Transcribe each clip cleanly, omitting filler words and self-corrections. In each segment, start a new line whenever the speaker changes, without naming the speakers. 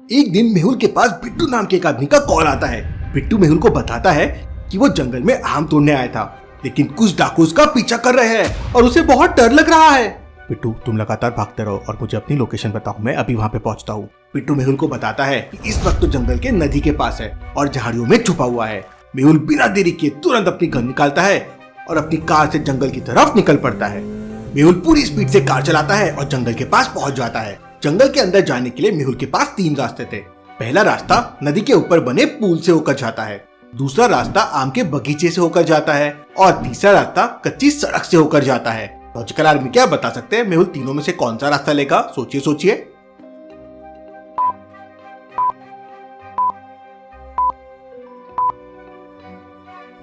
एक दिन मेहुल के पास बिट्टू नाम के एक आदमी का कॉल आता है। बिट्टू मेहुल को बताता है कि वो जंगल में आम तोड़ने आया था, लेकिन कुछ डाकू उसका पीछा कर रहे हैं और उसे बहुत डर लग रहा है। बिट्टू, तुम लगातार भागते रहो और मुझे अपनी लोकेशन बताओ, मैं अभी वहाँ पे पहुँचता हूँ। बिट्टू मेहुल को बताता है कि इस वक्त तो जंगल के नदी के पास है और झाड़ियों में छुपा हुआ है। मेहुल बिना देरी किए तुरंत अपनी गन निकालता है और अपनी कार से जंगल की तरफ निकल पड़ता है। मेहुल पूरी स्पीड से कार चलाता है और जंगल के पास पहुंच जाता है। जंगल के अंदर जाने के लिए मेहुल के पास 3 रास्ते थे। पहला रास्ता नदी के ऊपर बने पुल से होकर जाता है, दूसरा रास्ता आम के बगीचे से होकर जाता है और तीसरा रास्ता कच्ची सड़क से होकर जाता है। लॉजिकल आर्मी क्या बता सकते हैं मेहुल तीनों में से कौन सा रास्ता लेगा? सोचिए सोचिए।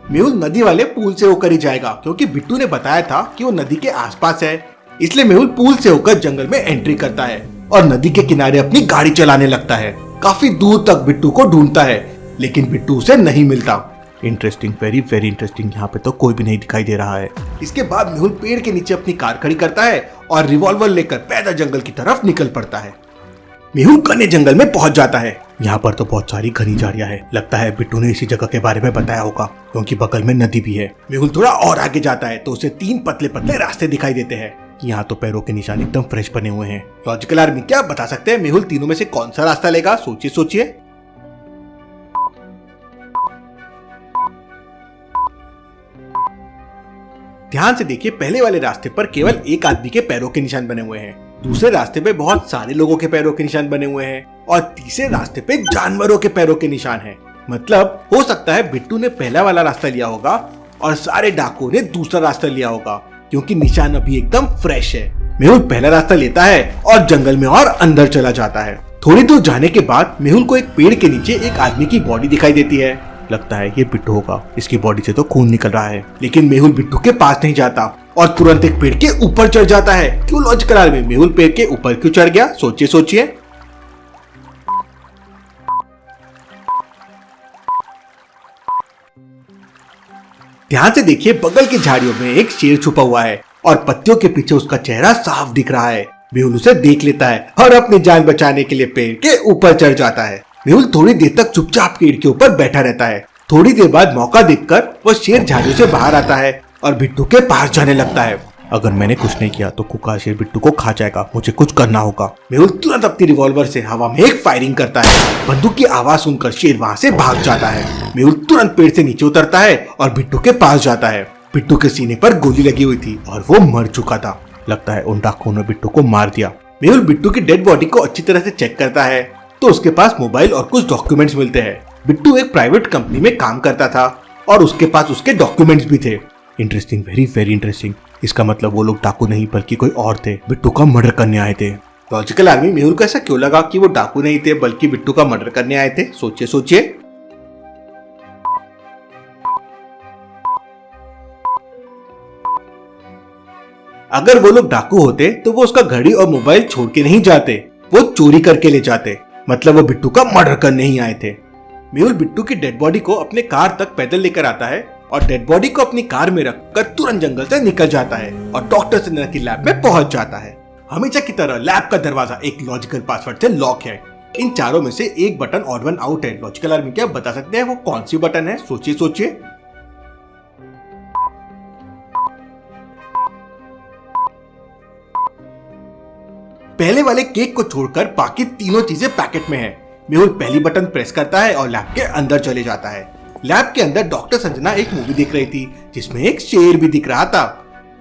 मेहुल नदी वाले पुल से होकर ही जाएगा, क्योंकि बिट्टू ने बताया था कि वो नदी के आसपास है। इसलिए मेहुल पुल से होकर जंगल में एंट्री करता है और नदी के किनारे अपनी गाड़ी चलाने लगता है। काफी दूर तक बिट्टू को ढूंढता है, लेकिन बिट्टू उसे नहीं मिलता। Interesting, very very interesting. यहाँ पे तो कोई भी नहीं दिखाई दे रहा है। इसके बाद मेहुल पेड़ के नीचे अपनी कार खड़ी करता है और रिवॉल्वर लेकर पैदल जंगल की तरफ निकल पड़ता है। मेहुल घने जंगल में पहुंच जाता है। यहाँ पर तो बहुत सारी घनी झाड़ियां हैं। लगता है बिट्टू ने इसी जगह के बारे में बताया होगा, क्योंकि बगल में नदी भी है। मेहुल थोड़ा और आगे जाता है तो उसे 3 पतले पतले रास्ते दिखाई देते हैं। यहाँ तो पैरों के निशान एकदम फ्रेश बने हुए हैं। लॉजिकल आर्मी क्या बता सकते हैं मेहुल तीनों में से कौन सा रास्ता लेगा? सोचिए सोचिए। ध्यान से देखिए, पहले वाले रास्ते पर केवल एक आदमी के पैरों के निशान बने हुए हैं, दूसरे रास्ते पे बहुत सारे लोगों के पैरों के निशान बने हुए हैं और तीसरे रास्ते पे जानवरों के पैरों के निशान हैं। मतलब हो सकता है बिट्टू ने पहला वाला रास्ता लिया होगा और सारे डाकुओं ने दूसरा रास्ता लिया होगा, क्योंकि निशान अभी एकदम फ्रेश है। मेहुल पहला रास्ता लेता है और जंगल में और अंदर चला जाता है। थोड़ी दूर जाने के बाद मेहुल को एक पेड़ के नीचे एक आदमी की बॉडी दिखाई देती है। लगता है ये बिट्टू होगा, इसकी बॉडी से तो खून निकल रहा है। लेकिन मेहुल बिट्टू के पास नहीं जाता और तुरंत एक पेड़ के ऊपर चढ़ जाता है। क्यों लॉजिकल आर्मी, मेहुल पेड़ के ऊपर क्यों चढ़ गया? सोचिए सोचिए। ध्यान से देखिए, बगल की झाड़ियों में एक शेर छुपा हुआ है और पत्तियों के पीछे उसका चेहरा साफ दिख रहा है। मेहुल उसे देख लेता है और अपनी जान बचाने के लिए पेड़ के ऊपर चढ़ जाता है। मेहुल थोड़ी देर तक चुपचाप पेड़ के ऊपर बैठा रहता है। थोड़ी देर बाद मौका देखकर वो शेर झाड़ियों से बाहर आता है और बिट्टू के पास जाने लगता है। अगर मैंने कुछ नहीं किया तो कुका शेर बिट्टू को खा जाएगा, मुझे कुछ करना होगा। मेहुल तुरंत अपनी रिवॉल्वर से हवा में एक फायरिंग करता है। बंदूक की आवाज सुनकर शेर वहाँ से भाग जाता है। मेहुल तुरंत पेड़ से नीचे उतरता है और बिट्टू के पास जाता है। बिट्टू के सीने पर गोली लगी हुई थी और वो मर चुका था। लगता है उन डाकुओं ने बिट्टू को मार दिया। मेहुल बिट्टू की डेड बॉडी को अच्छी तरह से चेक करता है तो उसके पास मोबाइल और कुछ डॉक्यूमेंट्स मिलते हैं। बिट्टू एक प्राइवेट कंपनी में काम करता था और उसके पास उसके डॉक्यूमेंट्स भी थे। Interesting, very very interesting. इसका मतलब वो लोग डाकू नहीं बल्कि कोई और थे, बिट्टू का मर्डर करने आए थे। लॉजिकल आर्मी, मेहुल को ऐसा क्यों लगा कि वो डाकू नहीं थे बल्कि बिट्टू का मर्डर करने आए थे? सोचिए सोचिए। अगर वो लोग डाकू होते तो वो उसका घड़ी और मोबाइल छोड़ के नहीं जाते, वो चोरी करके ले जाते। मतलब वो बिट्टू का मर्डर करने ही आए थे। मेहुल बिट्टू की डेड बॉडी को अपने कार तक पैदल लेकर आता है और डेड बॉडी को अपनी कार में रखकर तुरंत जंगल से निकल जाता है और डॉक्टर संजना की लैब में पहुंच जाता है। हमेशा की तरह लैब का दरवाजा एक लॉजिकल पासवर्ड से लॉक है। इन चारों में से एक बटन ऑड वन आउट है। लॉजिकल आर्मी क्या बता सकते हैं वो कौन सी बटन है? सोचिए सोचिए। पहले वाले केक को छोड़कर बाकी तीनों चीजें पैकेट में है। मेहुल पहली बटन प्रेस करता है और लैब के अंदर चले जाता है। लैब के अंदर डॉक्टर संजना एक मूवी देख रही थी जिसमें एक शेर भी दिख रहा था।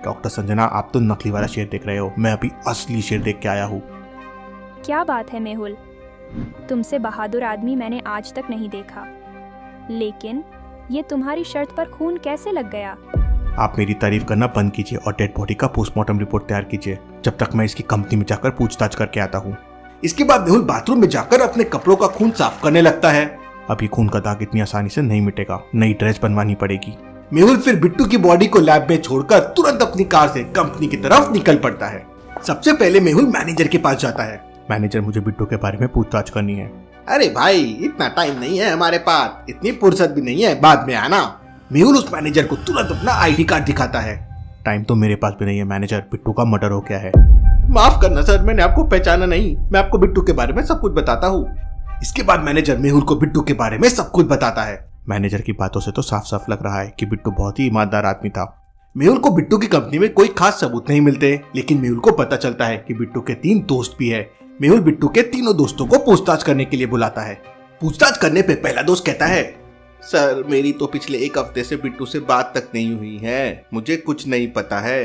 डॉक्टर संजना, आप तो नकली वाला शेर देख रहे हो, मैं अभी असली शेर देख के आया हूँ।
क्या बात है मेहुल, तुमसे बहादुर आदमी मैंने आज तक नहीं देखा, लेकिन ये तुम्हारी शर्त पर खून कैसे लग गया?
आप मेरी तारीफ करना बंद कीजिए और डेड बॉडी का पोस्टमार्टम रिपोर्ट तैयार कीजिए जब तक मैं इसकी कंपनी में जाकर पूछताछ करके आता हूँ। इसके बाद मेहुल बाथरूम में जाकर अपने कपड़ों का खून साफ करने लगता है। अभी खून का दाग इतनी आसानी से नहीं मिटेगा, नई ड्रेस बनवानी पड़ेगी। मेहुल फिर बिट्टू की बॉडी को लैब में छोड़कर तुरंत अपनी कार से कंपनी की तरफ निकल पड़ता है। सबसे पहले मेहुल मैनेजर के पास जाता है। मैनेजर, मुझे बिट्टू के बारे में पूछताछ करनी है। अरे भाई, इतना टाइम नहीं है हमारे पास, इतनी फुर्सत भी नहीं है, बाद में आना। मेहुल उस मैनेजर को तुरंत अपना आईडी कार्ड दिखाता है। टाइम तो मेरे पास भी नहीं है मैनेजर, बिट्टू का मर्डर हो गया है। माफ करना सर, मैंने आपको पहचाना नहीं, मैं आपको बिट्टू के बारे में सब कुछ बताता हूँ। इसके बाद मैनेजर मेहुल को बिट्टू के बारे में सब कुछ बताता है। मैनेजर की बातों से तो साफ साफ लग रहा है कि बिट्टू बहुत ही ईमानदार आदमी था। मेहुल को बिट्टू की कंपनी में कोई खास सबूत नहीं मिलते, लेकिन मेहुल को पता चलता है कि बिट्टू के 3 दोस्त भी है। मेहुल बिट्टू के तीनों दोस्तों को पूछताछ करने के लिए बुलाता है। पूछताछ करने पे पहला दोस्त कहता है, सर मेरी तो पिछले 1 हफ्ते से बिट्टू से बात तक नहीं हुई है, मुझे कुछ नहीं पता है।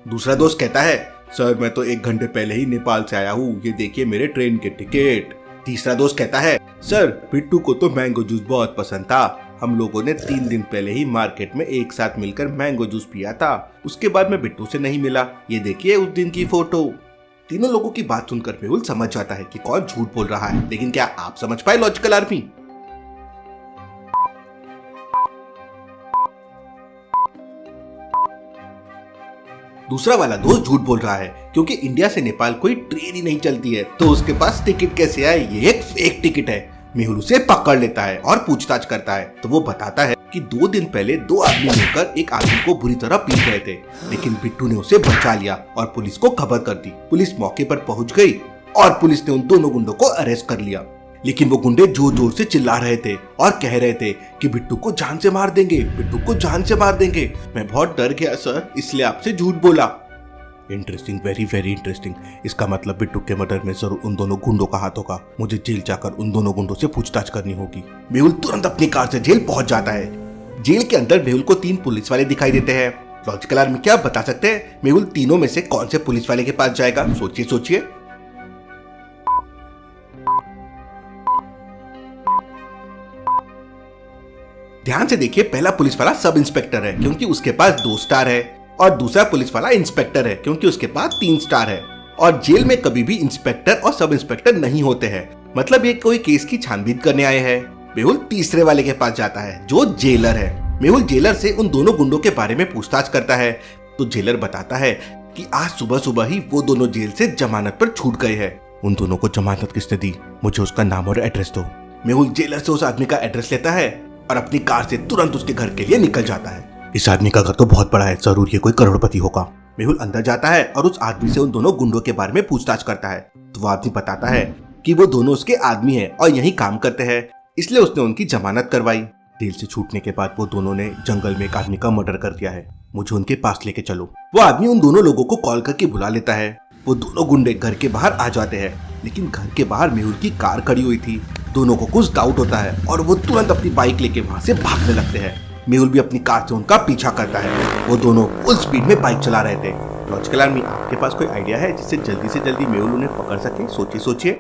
दूसरा दोस्त कहता है, सर मैं तो 1 घंटे पहले ही नेपाल से आया हूँ, ये देखिए मेरे ट्रेन के टिकट। तीसरा दोस्त कहता है, सर बिट्टू को तो मैंगो जूस बहुत पसंद था, हम लोगों ने 3 दिन पहले ही मार्केट में एक साथ मिलकर मैंगो जूस पिया था, उसके बाद मैं बिट्टू से नहीं मिला, ये देखिए उस दिन की फोटो। तीनों लोगों की बात सुनकर मेहुल समझ जाता है कि कौन झूठ बोल रहा है, लेकिन क्या आप समझ पाए लॉजिकल आर्मी? दूसरा वाला दोस्त झूठ बोल रहा है क्योंकि इंडिया से नेपाल कोई ट्रेन ही नहीं चलती है, तो उसके पास टिकट कैसे आए, ये एक फेक टिकट है। मेहुल उसे पकड़ लेता है और पूछताछ करता है तो वो बताता है कि 2 दिन पहले 2 आदमी मिलकर एक आदमी को बुरी तरह पीट रहे थे, लेकिन बिट्टू ने उसे बचा लिया और पुलिस को खबर कर दी। पुलिस मौके पर पहुंच गई और पुलिस ने उन दोनों गुंडों को अरेस्ट कर लिया, लेकिन वो गुंडे जोर जोर से चिल्ला रहे थे और कह रहे थे कि बिट्टू को जान से मार देंगे, बिट्टू को जान से मार देंगे। मैं बहुत डर गया सर, इसलिए आपसे झूठ बोला। Interesting, very very interesting. इसका मतलब बिट्टू के मर्डर में जरूर उन दोनों गुंडों का हाथ होगा। मुझे जेल जाकर उन दोनों गुंडों से पूछताछ करनी होगी। मेहुल तुरंत अपनी कार से जेल पहुंच जाता है। जेल के अंदर मेहुल को 3 पुलिस वाले दिखाई देते हैं। लॉजिकल आर्मी क्या बता सकते हैं मेहुल तीनों में से कौन से पुलिस वाले के पास जाएगा? सोचिए सोचिए। ध्यान से देखिए, पहला पुलिस वाला सब इंस्पेक्टर है क्योंकि उसके पास 2 स्टार है, और दूसरा पुलिस वाला इंस्पेक्टर है क्योंकि उसके पास 3 स्टार है। और जेल में कभी भी इंस्पेक्टर और सब इंस्पेक्टर नहीं होते हैं, मतलब ये कोई केस की छानबीन करने आए हैं। मेहुल तीसरे वाले के पास जाता है जो जेलर है। मेहुल जेलर से उन दोनों गुंडों के बारे में पूछताछ करता है तो जेलर बताता है कि आज सुबह सुबह ही वो दोनों जेल से जमानत पर छूट गए हैं। उन दोनों को जमानत किसने दी? मुझे उसका नाम और एड्रेस दो। मेहुल जेलर से उस आदमी का एड्रेस लेता है और अपनी कार से तुरंत उसके घर के लिए निकल जाता है। इस आदमी का घर तो बहुत बड़ा है, जरूर ये कोई करोड़पति होगा। मेहुल अंदर जाता है और उस आदमी से उन दोनों गुंडों के बारे में पूछताछ करता है तो वो आदमी बताता है कि वो दोनों उसके आदमी हैं और यहीं काम करते हैं, इसलिए उसने उनकी जमानत करवाई। जेल से छूटने के बाद वो दोनों ने जंगल में एक आदमी का मर्डर कर दिया है, मुझे उनके पास लेके चलो। वो आदमी उन दोनों लोगों को कॉल करके बुला लेता है। वो दोनों गुंडे घर के बाहर आ जाते हैं, लेकिन घर के बाहर मेहुल की कार खड़ी हुई थी। दोनों को कुछ डाउट होता है और वो तुरंत अपनी बाइक लेके वहां से भागने लगते हैं। मेहुल भी अपनी कार से उनका पीछा करता है। वो दोनों फुल स्पीड में बाइक चला रहे थे। लॉजिकल आर्मी, आपके पास कोई आइडिया है जिससे जल्दी से जल्दी मेहुल उन्हें पकड़ सके? सोचिए सोचिए।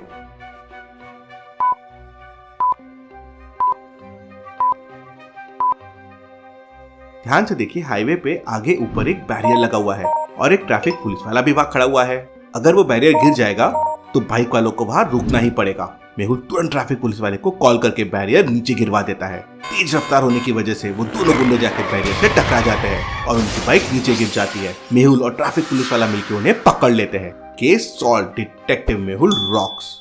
ध्यान से देखिए, हाईवे पे आगे ऊपर एक बैरियर लगा हुआ है और एक ट्रैफिक पुलिस वाला भी वहां खड़ा हुआ है। अगर वो बैरियर गिर जाएगा तो बाइक वालों को वहां रुकना ही पड़ेगा। मेहुल तुरंत ट्रैफिक पुलिस वाले को कॉल करके बैरियर नीचे गिरवा देता है। तेज रफ्तार होने की वजह से वो दोनों गुंडे जाकर बैरियर से टकरा जाते हैं और उनकी बाइक नीचे गिर जाती है। मेहुल और ट्रैफिक पुलिस वाला मिलकर उन्हें पकड़ लेते हैं। Case solve, detective Mehul rocks.